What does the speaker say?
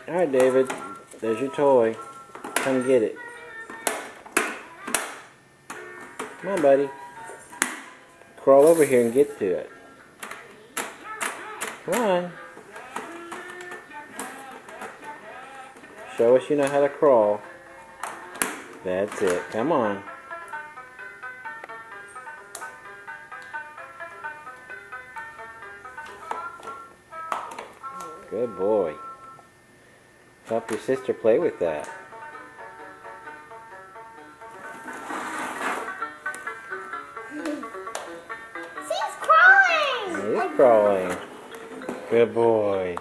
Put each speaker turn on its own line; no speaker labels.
Alright, David. There's your toy. Come get it. Come on, buddy. Crawl over here and get to it. Come on. Show us you know how to crawl. That's it. Come on. Good boy. Help your sister play with that.
She's crawling!
He's crawling. Good boy.